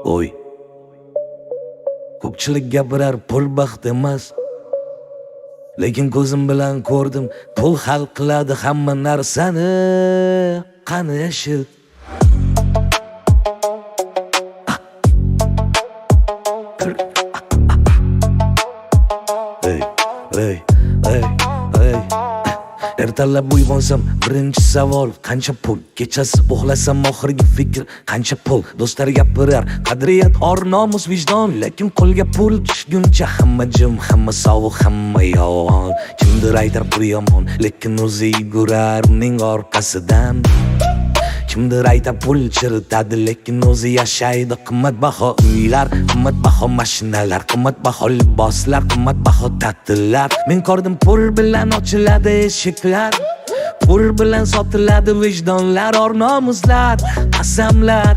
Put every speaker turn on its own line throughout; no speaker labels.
Oy, ko'pchilik gapirar pul baxt emas, lekin ko'zim bilan ko'rdim, pul hal qiladi hamma narsani. Qani eshit. Ertalab uyg'onsam birinchi savol qancha pul, kechasi uxlasam oxirgi fikr qancha pul. Do'stlar gapirar qadriyat, or, nomus, vijdon, lekin qo'lga pul tushguncha hamma jim, hamma sovuq, hamma yolg'on. Kimdir aytar pul yomon, lekin o'zi yugurar uning orqasidan. Kimdir aytar pul chiritadi, lekin o'zi yashaydi. Qimmatbaho uylar, qimmatbaho mashinalar, qimmatbaho liboslar, qimmatbaho ta'tillar. Men ko'rdim pul bilan ochiladi eshiklar, pul bilan sotiladi vijdonlar, or, nomuslar, qasamlar,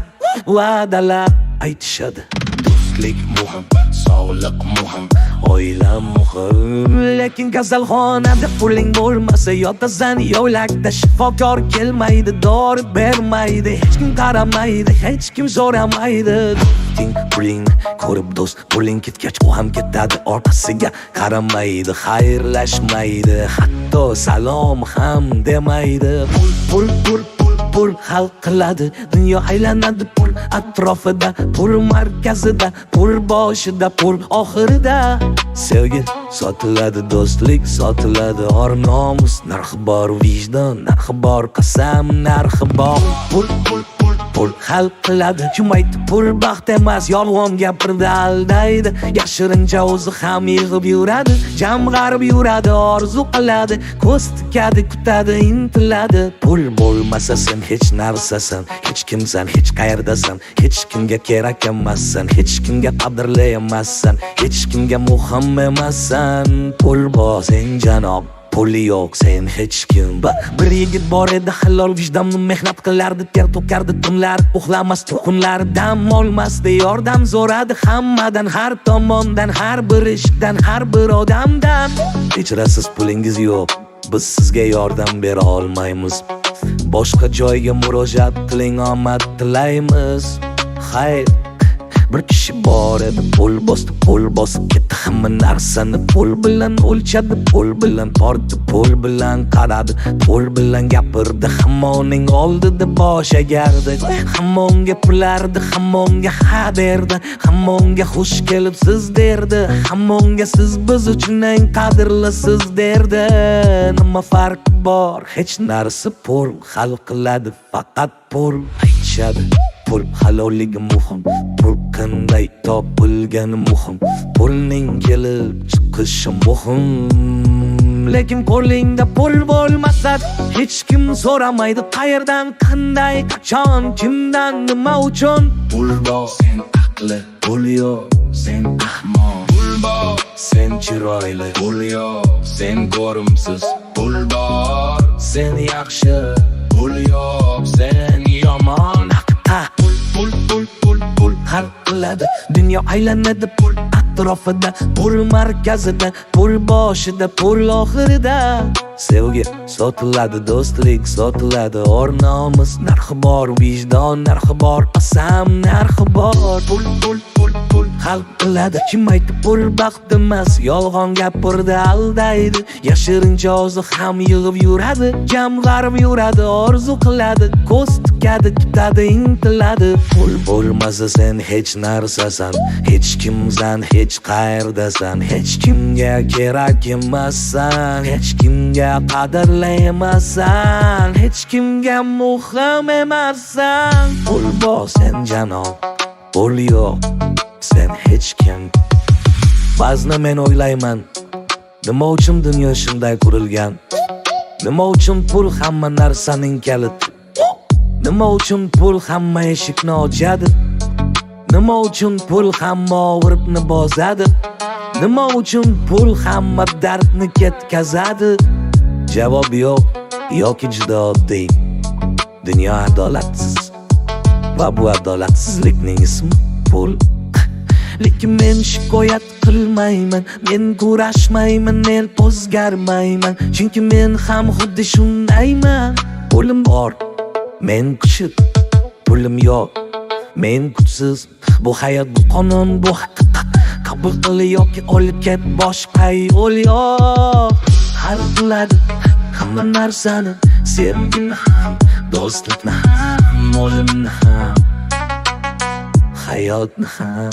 va'dalar. Aytishadi do'stlik muhim, sog'liq muhim, oila muhim, lekin kasalxonada puling bo'lmasa yotasan yo'lakda. Shifokor kelmaydi, dori bermaydi, hech kim qaramaydi, hech kim so'ramaydi. Do'sting pulingni ko'rib do'st, puling ketgach u ham ketadi, orqasiga qaramaydi, xayrlashmaydi, hatto salom ham demaydi. Pul hal qiladi, dunyo aylanadi pul atrofida, pul markazida, pul boshida, pul oxirida. Sevgi sotiladi, do'stlik sotiladi, or, nomus narxi bor, vijdon narxi bor, qasam narxi bor. Pul hal qiladi. Kim aytdi pul baxt emas, yolg'on gapirdi, aldaydi. Yashirincha o'zi ham yig'ib yuradi, jamg'arib yuradi, orzu qiladi, ko'z tikadi, kutadi, intiladi. Pul bo'lmasa sen hech narsasan, hech kimsan, hech qayerdasan, hech kimga kerak emassan, hech kimga qadrli emassan, hech kimga muhim emassan. Pul bor sen janob, puli yo'q sen hech kim. Bir yigit bor edi, halol vijdonni mehnat qilardi, ter to'kardi tunlar, uxlamasdi kunlar, dam olmasdi, yordam so'radi hammadan, har tomondan, har bir ishdan, har bir odamdan. Kechirasiz, pulingiz yo'q, biz sizga yordam bera olmaymiz, boshqa joyga murojaat qiling, omad tilaymiz. Xayr, bir kishi bor edi, pul bosib ketdi hamma narsani, pul bilan o'lchadi, pul bilan tortdi, pul bilan qaradi, pul bilan gapirdi, hamma uning oldida bosh egardi, hamma unga pulardi, hamma unga ha derdi, hamma unga xush kelibsiz derdi, hamma unga siz biz uchun eng qadrlisiz derdi. Nima farqi bor? Hech narsa. Pul hal qiladi, faqat pul. Aytishadi pul halolligi muhim, pul qanday topilgani muhim, pulning kelib chiqishi muhim. Lekin qo'lingda pul bo'lmasa hech kim so'ramaydi, qayerdan, qanday, qachon, kimdan, nima uchun.
Pul bor sen aqli, pul yo'q sen ahmoq. Pul bor sen chiroyli, pul yo'q sen ko'rimsiz. Pul bor sen yaxshi, pul yo'q sen yomon.
Pul hal qiladi, dunyo aylanadi pul atrofida, pul markazida, pul boshida, pul oxirida. Sevgi sotiladi, do'stlik sotiladi, or, nomus narxi bor, vijdon narxi bor, qasam narxi bor. Pul hal qiladi. Kim aytdi pul baxt emas, yolg'on gapirdi, aldaydi. Yashirincha o'zi ham yig'ib yuradi, jamg'arib yuradi, orzu qiladi, ko'z tikadi, kutadi, intiladi. Pul bo'lmasa sen hech narsasan, hech kimsan, hech qayerdasan, hech kimga kerak emassan, hech kimga qadrli emassan, hech kimga muhim emassan. Pul bor sen janob, pul yo'q sen hech kim. Ba'zida men o'ylayman, nima uchun dunyo shunday qurilgan? Nima uchun pul hamma narsaning kaliti? Nima uchun pul hamma eshikni ochadi? Nima uchun pul hamma og'riqni bosadi? Nima uchun pul hamma dardni ketkazadi? Javob yo'q yoki juda oddiy. Dunyo adolatsiz va bu adolatsizlikning ismi pul. Lekin men shikoyat qilmayman, men kurashmayman, men o'zgarmayman, chunki men ham xuddi shundayman. Pulim bor, men kuchuk, pulim yo'q, men kuchsiz. Bu hayot, bu qonun, bu haqiqat. Qabul qil yoki olib ket boshqa yo'l yo'q. Hal qiladi hamma narsani, sevgini ham, do'stlikni ham, o'limni ham, hayotni ham.